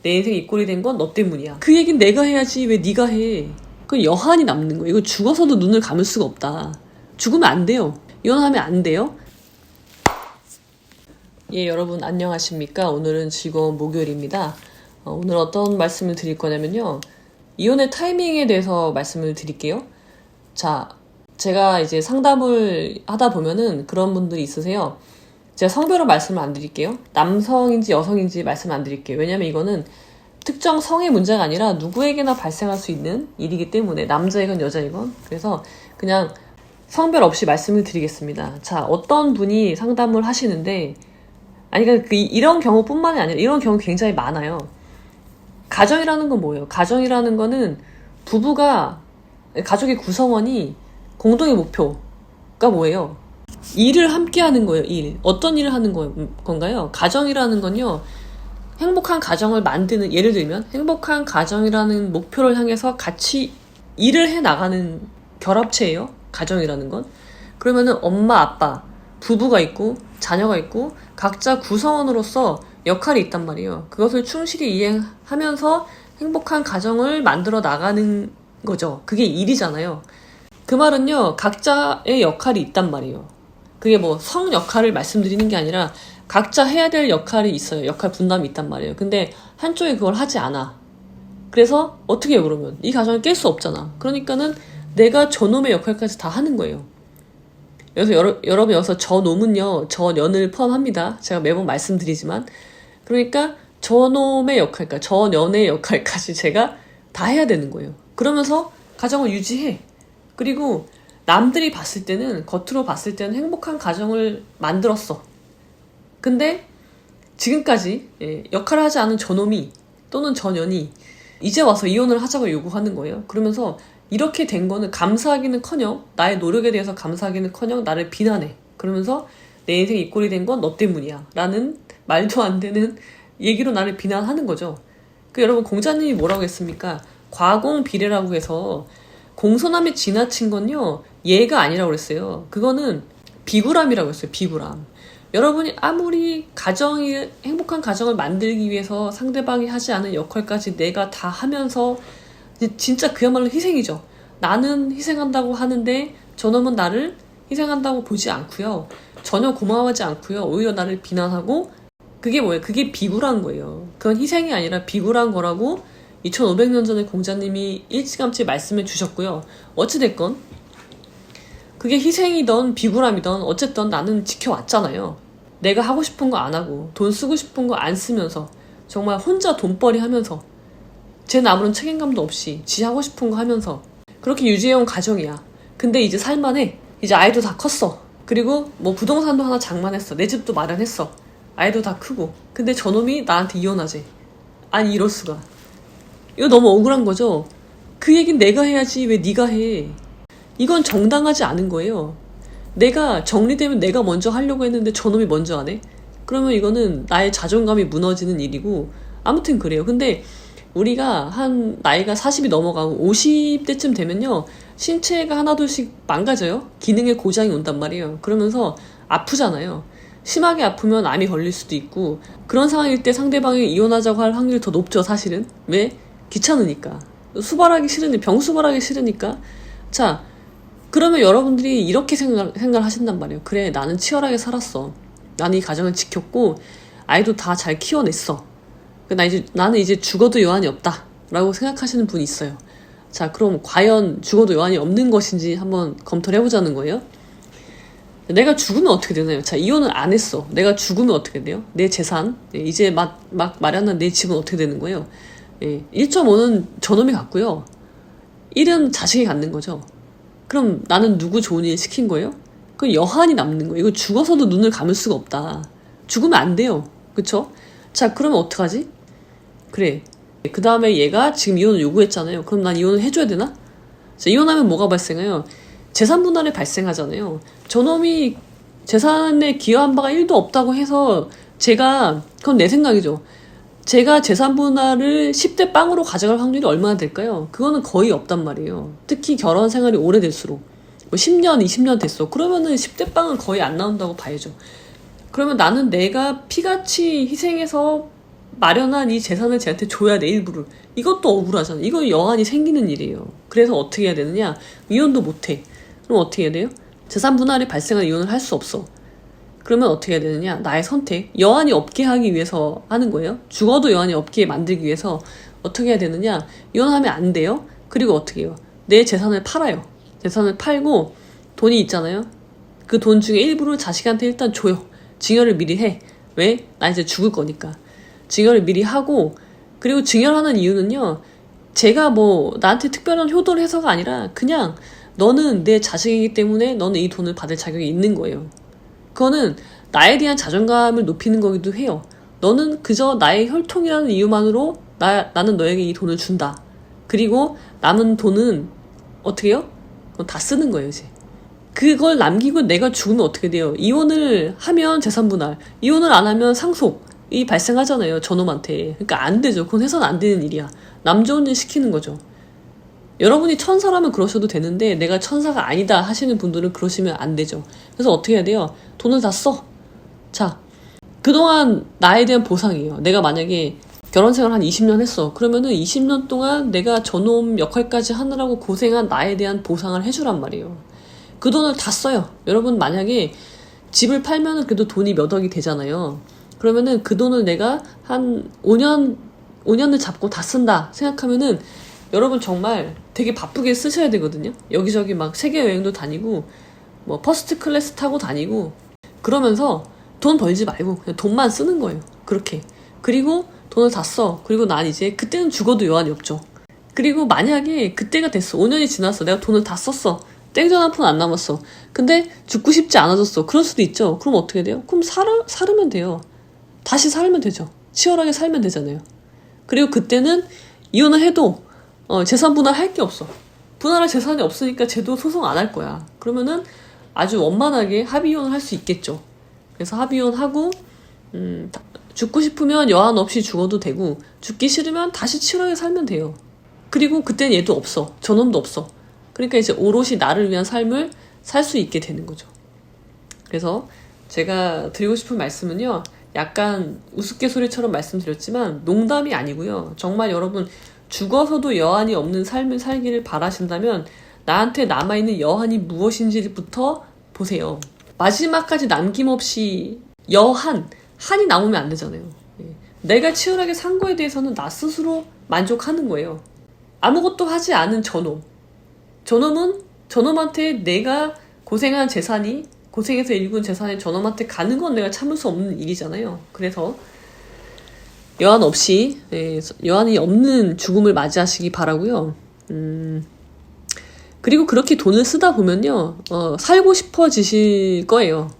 내 인생 이 꼴이 된 건 너 때문이야. 그 얘긴 내가 해야지 왜 네가 해. 그 여한이 남는 거예요. 이거 죽어서도 눈을 감을 수가 없다. 죽으면 안 돼요. 이혼하면 안 돼요. 예, 여러분 안녕하십니까. 오늘은 즐거운 목요일입니다. 오늘 어떤 말씀을 드릴 거냐면요, 이혼의 타이밍에 대해서 말씀을 드릴게요. 자, 제가 이제 상담을 하다 보면은 그런 분들이 있으세요. 제가 성별로 말씀을 안 드릴게요. 남성인지 여성인지 말씀을 안 드릴게요. 왜냐면 이거는 특정 성의 문제가 아니라 누구에게나 발생할 수 있는 일이기 때문에, 남자이건 여자이건. 그래서 그냥 성별 없이 말씀을 드리겠습니다. 자, 어떤 분이 상담을 하시는데, 아니, 그러니까 이런 경우뿐만이 아니라 이런 경우 굉장히 많아요. 가정이라는 건 뭐예요? 가정이라는 거는 부부가, 가족의 구성원이 공동의 목표가 뭐예요? 일을 함께 하는 거예요. 일. 어떤 일을 하는 건가요? 가정이라는 건요, 행복한 가정을 만드는, 예를 들면 행복한 가정이라는 목표를 향해서 같이 일을 해 나가는 결합체예요. 가정이라는 건. 그러면은 엄마, 아빠, 부부가 있고 자녀가 있고 각자 구성원으로서 역할이 있단 말이에요. 그것을 충실히 이행하면서 행복한 가정을 만들어 나가는 거죠. 그게 일이잖아요. 그 말은요, 각자의 역할이 있단 말이에요. 그게 뭐 성 역할을 말씀드리는 게 아니라 각자 해야 될 역할이 있어요. 역할 분담이 있단 말이에요. 근데 한쪽이 그걸 하지 않아. 그래서 어떻게 해요, 그러면? 이 가정을 깰 수 없잖아. 그러니까는 내가 저놈의 역할까지 다 하는 거예요. 그래서 여러분, 여기서 저놈은요, 저년을 포함합니다. 제가 매번 말씀드리지만. 그러니까 저놈의 역할, 그러니까 저년의 역할까지 제가 다 해야 되는 거예요. 그러면서 가정을 유지해. 그리고 남들이 봤을 때는, 겉으로 봤을 때는 행복한 가정을 만들었어. 근데 지금까지 역할을 하지 않은 저놈이 또는 저년이 이제 와서 이혼을 하자고 요구하는 거예요. 그러면서 이렇게 된 거는 감사하기는커녕, 나의 노력에 대해서 감사하기는커녕 나를 비난해. 그러면서 내 인생 이 꼴이 된 건 너 때문이야 라는 말도 안 되는 얘기로 나를 비난하는 거죠. 여러분, 공자님이 뭐라고 했습니까? 과공비례라고 해서 공손함이 지나친 건요, 예가 아니라고 그랬어요. 그거는 비굴함이라고 했어요. 비굴함. 여러분이 아무리 행복한 가정을 만들기 위해서 상대방이 하지 않은 역할까지 내가 다 하면서, 진짜 그야말로 희생이죠. 나는 희생한다고 하는데 저놈은 나를 희생한다고 보지 않고요, 전혀 고마워하지 않고요, 오히려 나를 비난하고. 그게 뭐예요? 그게 비굴한 거예요. 그건 희생이 아니라 비굴한 거라고 2500년 전에 공자님이 일찌감치 말씀해 주셨고요. 어찌됐건 그게 희생이던 비굴함이던 어쨌든 나는 지켜왔잖아요. 내가 하고 싶은 거 안 하고 돈 쓰고 싶은 거 안 쓰면서 정말 혼자 돈벌이 하면서 쟤는 아무런 책임감도 없이 지 하고 싶은 거 하면서 그렇게 유지해온 가정이야. 근데 이제 살만해. 이제 아이도 다 컸어. 그리고 뭐 부동산도 하나 장만했어. 내 집도 마련했어. 아이도 다 크고. 근데 저놈이 나한테 이혼하지. 아니, 이럴 수가. 이거 너무 억울한 거죠. 그 얘긴 내가 해야지 왜 네가 해. 이건 정당하지 않은 거예요. 내가 정리되면 내가 먼저 하려고 했는데 저놈이 먼저 안 해? 그러면 이거는 나의 자존감이 무너지는 일이고, 아무튼 그래요. 근데 우리가 한 나이가 40이 넘어가고 50대쯤 되면요, 신체가 하나둘씩 망가져요. 기능에 고장이 온단 말이에요. 그러면서 아프잖아요. 심하게 아프면 암이 걸릴 수도 있고, 그런 상황일 때 상대방이 이혼하자고 할 확률이 더 높죠, 사실은. 왜? 귀찮으니까. 병수발하기 싫으니까. 자, 그러면 여러분들이 이렇게 생각을 하신단 말이에요. 그래, 나는 치열하게 살았어. 나는 이 가정을 지켰고 아이도 다 잘 키워냈어. 나는 이제 죽어도 여한이 없다 라고 생각하시는 분이 있어요. 자, 그럼 과연 죽어도 여한이 없는 것인지 한번 검토를 해보자는 거예요. 내가 죽으면 어떻게 되나요? 자, 이혼을 안 했어. 내가 죽으면 어떻게 돼요? 내 재산, 이제 막 마련한 내 집은 어떻게 되는 거예요? 1.5는 저놈이 갖고요, 1은 자식이 갖는 거죠. 그럼 나는 누구 좋은 일 시킨 거예요? 그 여한이 남는 거예요. 이거 죽어서도 눈을 감을 수가 없다. 죽으면 안 돼요. 그쵸? 자, 그러면 어떡하지? 그래, 그 다음에 얘가 지금 이혼을 요구했잖아요. 그럼 난 이혼을 해줘야 되나? 자, 이혼하면 뭐가 발생해요? 재산 분할이 발생하잖아요. 저놈이 재산에 기여한 바가 1도 없다고 해서 그건 내 생각이죠, 제가 재산 분할을 10대 빵으로 가져갈 확률이 얼마나 될까요? 그거는 거의 없단 말이에요. 특히 결혼 생활이 오래될수록. 뭐 10년, 20년 됐어. 그러면은 10대 빵은 거의 안 나온다고 봐야죠. 그러면 나는 내가 피같이 희생해서 마련한 이 재산을 쟤한테 줘야 돼, 일부를. 이것도 억울하잖아. 이거 여한이 생기는 일이에요. 그래서 어떻게 해야 되느냐? 이혼도 못해. 그럼 어떻게 해야 돼요? 재산 분할이 발생한 이혼을 할 수 없어. 그러면 어떻게 해야 되느냐? 나의 선택. 여한이 없게 하기 위해서 하는 거예요. 죽어도 여한이 없게 만들기 위해서 어떻게 해야 되느냐? 이혼하면 안 돼요. 그리고 어떻게 해요? 내 재산을 팔아요. 재산을 팔고 돈이 있잖아요. 그 돈 중에 일부를 자식한테 일단 줘요. 증여를 미리 해. 왜? 나 이제 죽을 거니까. 증여를 미리 하고, 그리고 증여하는 이유는요, 제가 뭐 나한테 특별한 효도를 해서가 아니라 그냥 너는 내 자식이기 때문에 너는 이 돈을 받을 자격이 있는 거예요. 그거는 나에 대한 자존감을 높이는 거기도 해요. 너는 그저 나의 혈통이라는 이유만으로 나는 너에게 이 돈을 준다. 그리고 남은 돈은 어떻게 해요? 다 쓰는 거예요, 이제. 그걸 남기고 내가 죽으면 어떻게 돼요? 이혼을 하면 재산분할, 이혼을 안 하면 상속이 발생하잖아요, 저놈한테. 그러니까 안 되죠. 그건 해서는 안 되는 일이야. 남 좋은 일 시키는 거죠. 여러분이 천사라면 그러셔도 되는데 내가 천사가 아니다 하시는 분들은 그러시면 안 되죠. 그래서 어떻게 해야 돼요? 돈을 다 써. 자, 그동안 나에 대한 보상이에요. 내가 만약에 결혼생활 한 20년 했어. 그러면은 20년 동안 내가 저놈 역할까지 하느라고 고생한 나에 대한 보상을 해주란 말이에요. 그 돈을 다 써요. 여러분 만약에 집을 팔면은 그래도 돈이 몇 억이 되잖아요. 그러면은 그 돈을 내가 한 5년을 잡고 다 쓴다 생각하면은 여러분 정말 되게 바쁘게 쓰셔야 되거든요. 여기저기 막 세계 여행도 다니고 뭐 퍼스트 클래스 타고 다니고 그러면서 돈 벌지 말고 그냥 돈만 쓰는 거예요. 그렇게. 그리고 돈을 다 써. 그리고 난 이제 그때는 죽어도 여한이 없죠. 그리고 만약에 그때가 됐어. 5년이 지났어. 내가 돈을 다 썼어. 땡전 한 푼 안 남았어. 근데 죽고 싶지 않아졌어. 그럴 수도 있죠. 그럼 어떻게 돼요? 그럼 살으면 돼요. 다시 살면 되죠. 치열하게 살면 되잖아요. 그리고 그때는 이혼을 해도 재산 분할할 게 없어. 분할할 재산이 없으니까 쟤도 소송 안 할 거야. 그러면은 아주 원만하게 합의 이혼을 할 수 있겠죠. 그래서 합의 이혼하고 죽고 싶으면 여한 없이 죽어도 되고 죽기 싫으면 다시 치열하게 살면 돼요. 그리고 그때는 얘도 없어. 저놈도 없어. 그러니까 이제 오롯이 나를 위한 삶을 살 수 있게 되는 거죠. 그래서 제가 드리고 싶은 말씀은요. 약간 우스갯소리처럼 말씀드렸지만 농담이 아니고요. 정말 여러분 죽어서도 여한이 없는 삶을 살기를 바라신다면 나한테 남아있는 여한이 무엇인지부터 보세요. 마지막까지 남김없이 한이 남으면 안 되잖아요. 내가 치열하게 산 거에 대해서는 나 스스로 만족하는 거예요. 아무것도 하지 않은 저놈한테 내가 고생한 재산이 고생해서 일군 재산이 저놈한테 가는 건 내가 참을 수 없는 일이잖아요. 그래서 여한이 없는 죽음을 맞이하시기 바라고요. 그리고 그렇게 돈을 쓰다 보면요, 살고 싶어지실 거예요.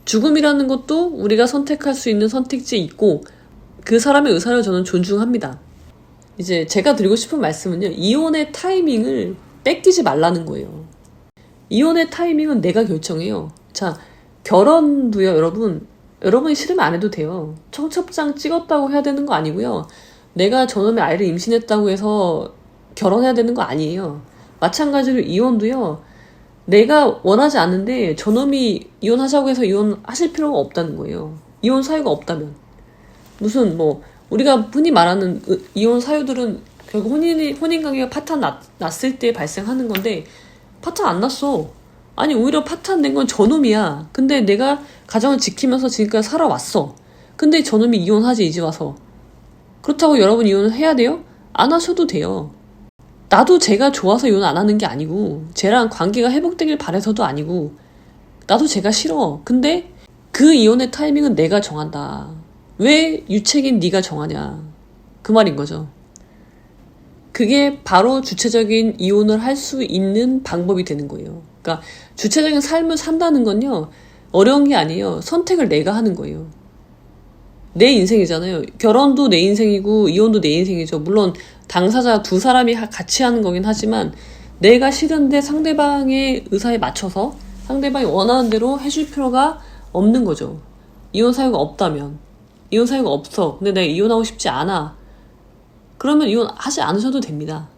죽음이라는 것도 우리가 선택할 수 있는 선택지에 있고 그 사람의 의사를 저는 존중합니다. 이제 제가 드리고 싶은 말씀은요, 이혼의 타이밍을 뺏기지 말라는 거예요. 이혼의 타이밍은 내가 결정해요. 자, 결혼도요, 여러분이 싫으면 안 해도 돼요. 청첩장 찍었다고 해야 되는 거 아니고요. 내가 저놈의 아이를 임신했다고 해서 결혼해야 되는 거 아니에요. 마찬가지로 이혼도요. 내가 원하지 않는데 저놈이 이혼하자고 해서 이혼하실 필요가 없다는 거예요. 이혼 사유가 없다면. 무슨 우리가 흔히 말하는 이혼 사유들은 결국 혼인관계가 파탄 났을 때 발생하는 건데 파탄 안 났어. 아니 오히려 파탄 낸 건 저놈이야. 근데 내가 가정을 지키면서 지금까지 살아왔어. 근데 저놈이 이혼하지 이제 와서. 그렇다고 여러분 이혼을 해야 돼요? 안 하셔도 돼요. 나도 쟤가 좋아서 이혼 안 하는 게 아니고 쟤랑 관계가 회복되길 바래서도 아니고 나도 쟤가 싫어. 근데 그 이혼의 타이밍은 내가 정한다. 왜 유책인 네가 정하냐. 그 말인 거죠. 그게 바로 주체적인 이혼을 할 수 있는 방법이 되는 거예요. 그러니까 주체적인 삶을 산다는 건요. 어려운 게 아니에요. 선택을 내가 하는 거예요. 내 인생이잖아요. 결혼도 내 인생이고 이혼도 내 인생이죠. 물론 당사자 두 사람이 같이 하는 거긴 하지만 내가 싫은데 상대방의 의사에 맞춰서 상대방이 원하는 대로 해줄 필요가 없는 거죠. 이혼 사유가 없다면. 이혼 사유가 없어. 근데 내가 이혼하고 싶지 않아. 그러면 이혼하지 않으셔도 됩니다.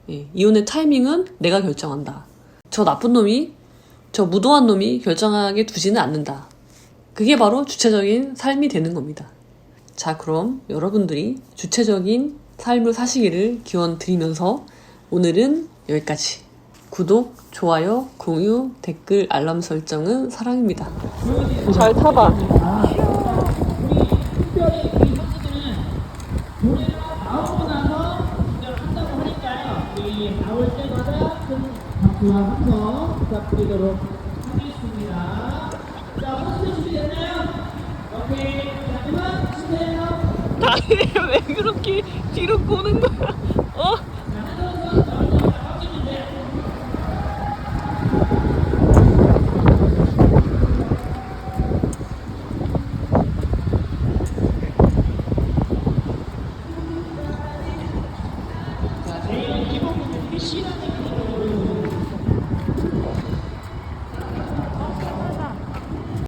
이혼의 타이밍은 내가 결정한다. 저 나쁜 놈이, 저 무도한 놈이 결정하게 두지는 않는다. 그게 바로 주체적인 삶이 되는 겁니다. 자, 그럼 여러분들이 주체적인 삶을 사시기를 기원 드리면서 오늘은 여기까지. 구독, 좋아요, 공유, 댓글, 알람 설정은 사랑입니다. 잘 타봐. 나오고 나서 한다고 하니까요. 우리 나올 때마다 큰 박수와 함성 부탁드리도록 하겠습니다. 자, 호스트 준비됐나요? 오케이. 자, 그만 주세요. 다리를 왜 그렇게 뒤로 꼬는 거야?